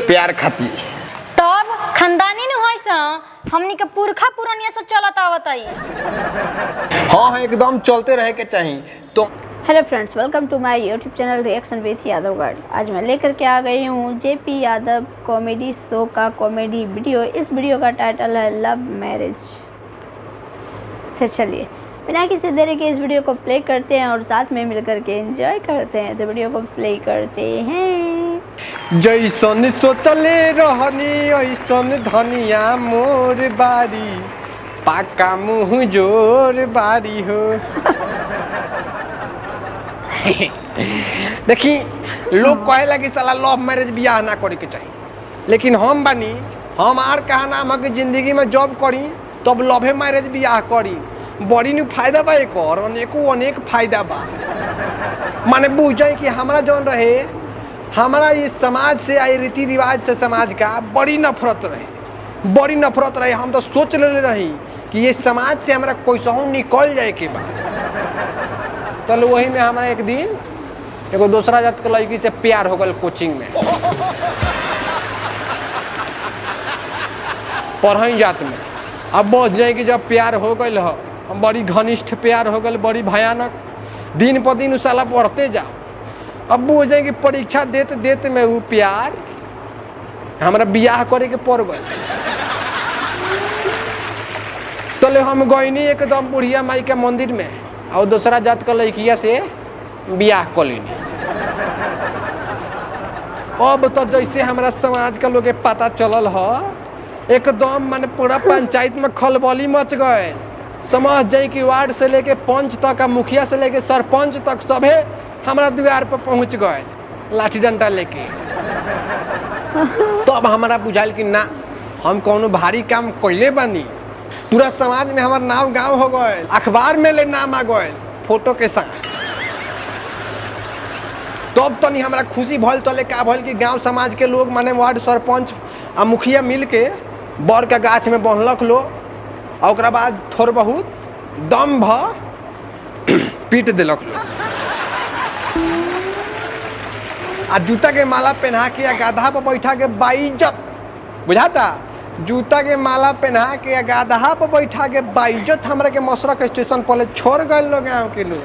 प्यार खातिर। तब खानदानी न होइस हमनी के पुरखा पुरानिया से चलत आवतई। हाँ एकदम चलते रहे के चाहिए। तो hello friends, welcome to my YouTube channel reaction with Yadavgarh. आज मैं लेकर के आ गई हूँ जेपी यादव कॉमेडी शो का कॉमेडी वीडियो। इस वीडियो का टाइटल है लव मैरिज। तो चलिए बिना किसी देरी के इस वीडियो को प्ले करते हैं और साथ में मिलकर के एंजॉय करते हैं। तो वीडियो को प्ले करते हैं। जैसन सोचले रहनी ऐसन धनिया मोर बारी, पाका मुँह जोर बारी हो। देखी लोग कहेला कि साला लव मैरिज बियाह ना करे के चाहिए, लेकिन हम बानी हमार कहा नाम है कि जिंदगी में जॉब करी तब लव मैरिज बियाह करी। बड़ी नु फायदा बा, एक और अनेक फायदा बा। माने बुझे कि हमारा जौन रहे, हमारा ये समाज से आई रीति रिवाज से समाज का बड़ी नफरत रहे। हम तो सोच ले रही कि ये समाज से हमारा कैसहू निकल जाए के बाद। तो वही में हमारा एक दिन एगो दूसरा जात के लड़की से प्यार हो गल कोचिंग में, पढ़ई जात में। अब बस जाए कि जब प्यार हो गल हो, बड़ी घनिष्ठ प्यार हो गल, बड़ी भयानक। दिन पर दिन साला बढ़ते जाओ। अब वो जाए कि परीक्षा देते देते में वो प्यार हमारा बियाह करे के पड़ गए। तो हम गईनी एकदम बुढ़िया माई के मंदिर में और दूसरा जात का लड़किया से बियाह कर लेनी। अब तो जैसे हमारा समाज का लोग पता चलल हो, एकदम माने पूरा पंचायत में खलबली मच गए। समझ जाए कि वार्ड से लेके पंच तक, मुखिया से लेके सरपंच तक सभे हमारा द्वार पर पहुंच गए लाठी डंडा लेके। तो अब हमारा बुझाइल कि ना, हम कोनो भारी काम कैले बानी। पूरा समाज में हमार नाव गांव हो गए, अखबार में ले नाम आ गए फोटो के संग। तब तो नहीं हमारा खुशी भल। तो का भल कि गांव समाज के लोग माने वार्ड सरपंच आ मुखिया मिल के बर के गाछ में बंधलक लो, और ओकरा बाद थोड़ बहुत दम भ पीट दिलक लो। आ जूता के माला पहना के या गाधा पर बैठा के बाइज्जत, बुझाता, जूता के माला पहना के या गाधा पर बैठा के बाइज्जत हमरा के मसरक स्टेशन पर छोड़ गए लोग गाँव के लोग।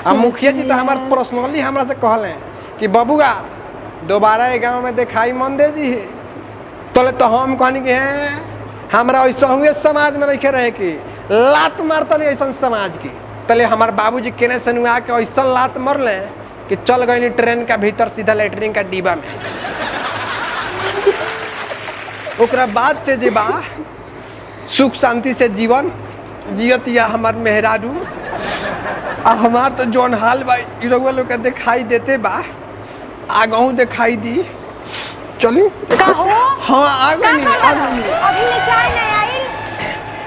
अब मुखिया जी तो हमार पर्सनली हमरा से कहले कि बबुआ दोबारा ये गाँव में दिखाई मन दे जी। तो हम कहनी कि हैं हमरा ऐसा हुए समाज में रखे रहे कि लात मारता नहीं ऐसा समाज की। तले हमारे बाबूजी केने से नुआ के ऐसा लात मर ले कि चल गई ट्रेन का भीतर सीधा लेटरिन का डिब्बा में। ओकरा बाद से जे बा सुख शांति से जीवन जियत या हमार मेहरारू। आ हमार तो जौन हाल बा इरवा लोग के दिखाई देते बा, आगहू दिखाई दी। चली हाँ आगनी अभी ले चाय नहीं आई।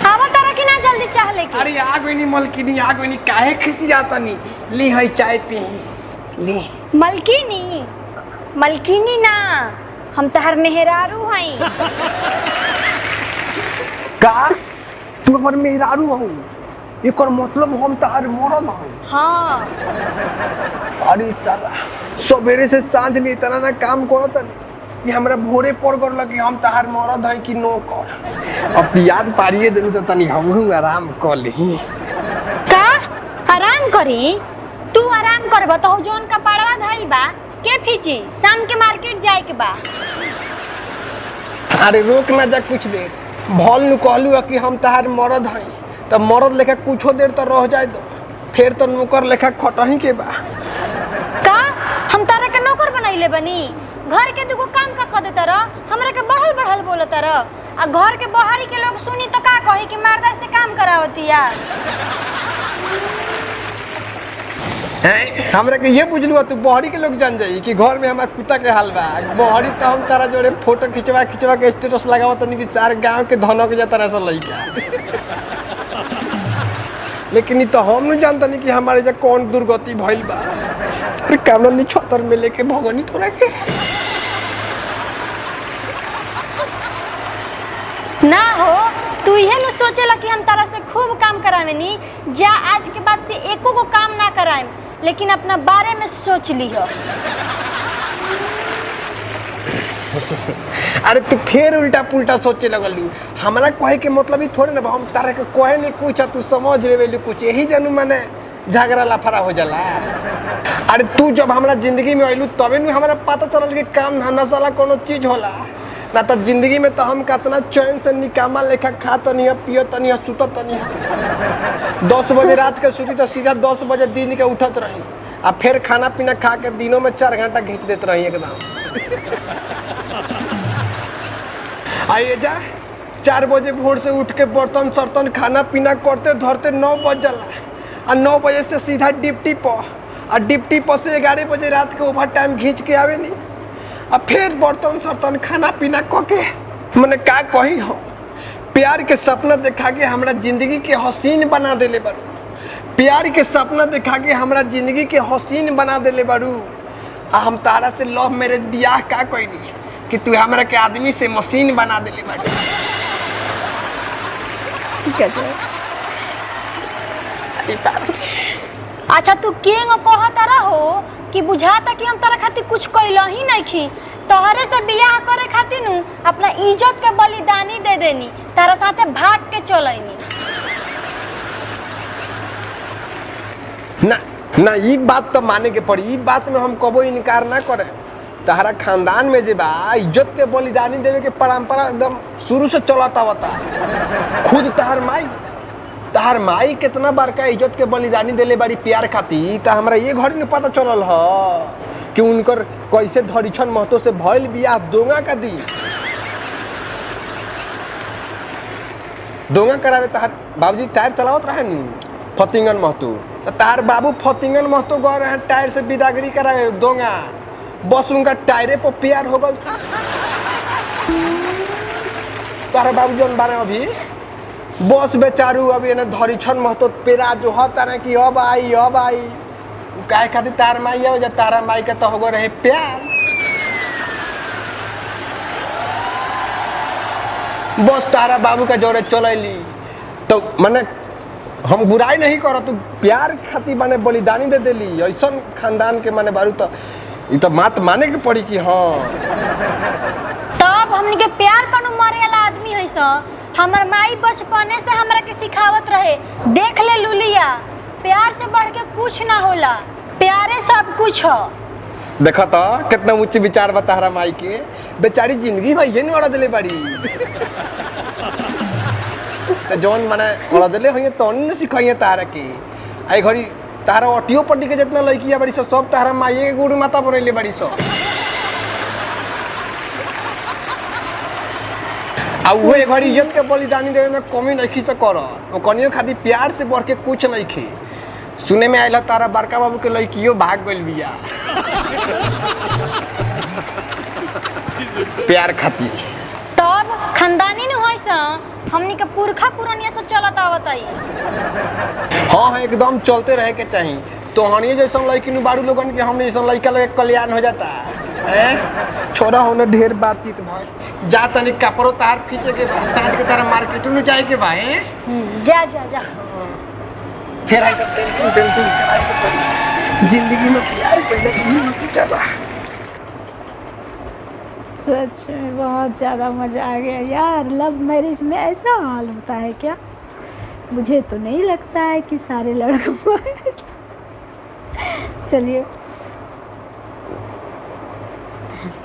आवा तारा कि ना जल्दी चाह लेके। अरे आगनी मलकिनी, आगनी काहे खिसी जाता नी। ली है चाय पी ली। मलकिनी ना, हम तहर मेहरारू हई। का तू हमर मेहरारू हो? एकर मतलब हम तहर मरद हई। हाँ। अरे साला सवेरे से सांझ में इतना ना काम करत कि हमरा भोरे पर कर लगी हम तहार मरद है कि नो कर। अब याद पारिए देलू तो तनी हमहू आराम कर ली। का आराम करी? तू आराम करबा तो जोन का पाड़वा धइल बा के फीची, शाम के मार्केट जाए के बा। अरे रोक ना जा कुछ देर। भल नु कहलू कि हम तहार मरद है, तो मरद लेखा कुछो देर तो रह जाए दो, फिर तो नौकर लेखा खटही के बा। का हम तारा के नौकर बनैले बनी? घर के दुगो काम का कर देता रह, हमरा के बढ़ल बोलता रह। आ घर के बाहरी के लोग सुनी तो का कही कि मर्दा से काम करावतिया। हमरा के ये बुझलू तू बहरी के लोग जान जाई कि घर में हमार कुत्ता के हाल बा। बहरी तो हम तारा जोड़े फोटो खिंचवा के स्टेटस लगावत नहीं कि सारे गांव के धनक जाता रह लइका। लेकिन ये तो हम नहीं जानता नहीं कि हमारे जा कौन दुर्गति भइल बा। सर कानूनी छतर में लेके भगनी थोड़ा के ना हो। तू ये न सोचेला कि हम तारा से खूब काम करावेनी। जा आज के बाद से एको को काम ना कराएम, लेकिन अपना बारे में सोच लिहो। अरे तू फिर उल्टा पुल्टा सोचे लगल। हमारा कहे के मतलब ही थोड़े ना हम तारा के कहे नहीं कुछ तू समझ लेवे कुछ, यही जानू मैंने झगड़ा लफड़ा हो जाला। अरे तू जब हमारा जिंदगी में अइलू तबे न हमारा पता चलल कि काम धंधा साला कोनो चीज होला, ना तो जिंदगी में तो हम कितना चैन से निकामा लेखा खा तनी पियो तनी सुत तनी। 10 बजे रात के सुती तो सीधा 10 बजे दिन के उठत रही, आ फिर खाना पीना खा के दिनों में 4 घंटा खींच देते रही एकदम। आइए जा 4 बजे भोर से उठ के बर्तन सर्तन खाना पीना करते धरते 9 बज जाला, और 9 बजे से सीधा ड्यूटी पर, और ड्यूटी पर से 11 बजे रात के ओवर टाइम खींच के आवे नहीं, और फिर बर्तन सर्तन खाना पीना क के मैंने का कही हो प्यार के सपना देखा के हमरा जिंदगी के हसीन बना देले बारू। प्यार के सपना देखा के हमरा जिंदगी के हसीन बना देले बारू। आ हम तारा से लव मैरिज बियाह का कइनी कि तू हमरा के आदमी से मशीन बना देले बारू। अच्छा तू केंग कहता रहो कि बुझाता कि हम तारा खातिर कुछ कइला ही नहीं खी, तोहरे से बियाह करे खातिर नु अपना इज्जत के बलिदानी दे देनी, तारा साथे भाग के चलैनी। ना ना ई बात तो माने के पड़ी, ई बात में हम कबो इनकार ना करे। तहरा खानदान में जे बा इज्जत के बलिदानी देवे के परंपरा एकदम शुरू से चलता होता। खुद तहर माई कितना बड़का इज्जत के बलिदानी देले बाड़ी प्यार खातिर, तो हमरा ये घर में पता चलल ह कि उनकर कैसे धरिछन महतो से भइल बियाह दोंगा का दी। दोंगा करावे तहर बाबूजी टायर चलावत रहे नु फतिंगन महतो, तो तहर बाबू फतिंगन महतो गए रहे टायर से विदागरी करावे दोंगा, बस उनका टायरे पर प्यार हो गल। तारा बाबू जन बारे अभी बस बेचारू अभी एने धरिछन महतो पेरा जो हता कि अब आई काहे खातिर तार माई आवे, जब तारा माई के तो हो रहे प्यार। बस तारा बाबू का जोरे चलैली तो माने हम बुराई नहीं करो, तू प्यार खातिर माने बलिदानी दे देली ऐसा खानदान के माने बारू, तो ये तो मात माने के पड़ी कि हाँ। तब हमनी के प्यार पर मरे वाला आदमी है सा। हमर माई बचपने से हमरा के सिखावत रहे, देख ले लुलिया प्यार से बढ़ के कुछ ना होला, प्यारे सब कुछ हो। देखा तो कितना उच्च विचार बता रहा माई के, बेचारी जिंदगी में ये नहीं उड़ा दिले बाड़ी। तो जौन माने उड़ा दिले होइए तो न सिखाइए तारा के। आई घड़ी तारा ऑटियो पट्टी के जितना लड़कियां बड़ी सब तारा माई के गुरु माता बनैले बड़ी सब। आ उहे घड़ी इज्जत के बलिदानी देवे में कमी नहीं से कर, ओ कनियो खातिर प्यार से बढ़ के कुछ नहीं खे। सुने में आइला तारा बड़का बाबू के लड़कियों भाग गइल बिया प्यार खातिर। तब खानदानी न होई सा हमनी के पुरखा पुरानिया से चलत आवत आई। हाँ एकदम चलते रहे के चाहिए। तो हनिए जैसा लड़की नु बारू लोगन के हमने जैसा लड़का लगे कल्याण हो जाता है। छोरा होने ढेर बातचीत भाई जा तनी कपड़ो तार खींचे के बा, साँझ के तारा मार्केट में जाए के बा। जा जा जा फिर आई पेंटिंग कराए के पड़ी। जिंदगी में प्यार पहले ही मत चला। सच में बहुत ज़्यादा मज़ा आ गया यार। लव मैरिज में ऐसा हाल होता है क्या? मुझे तो नहीं लगता है कि सारे लड़कों को चलिए,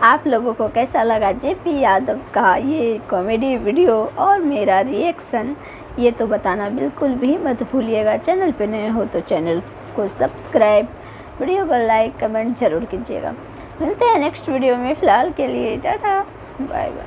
आप लोगों को कैसा लगा जेपी यादव का ये कॉमेडी वीडियो और मेरा रिएक्शन, ये तो बताना बिल्कुल भी मत भूलिएगा। चैनल पे नए हो तो चैनल को सब्सक्राइब, वीडियो को लाइक कमेंट ज़रूर कीजिएगा। मिलते हैं नेक्स्ट वीडियो में, फ़िलहाल के लिए टाटा बाय बाय।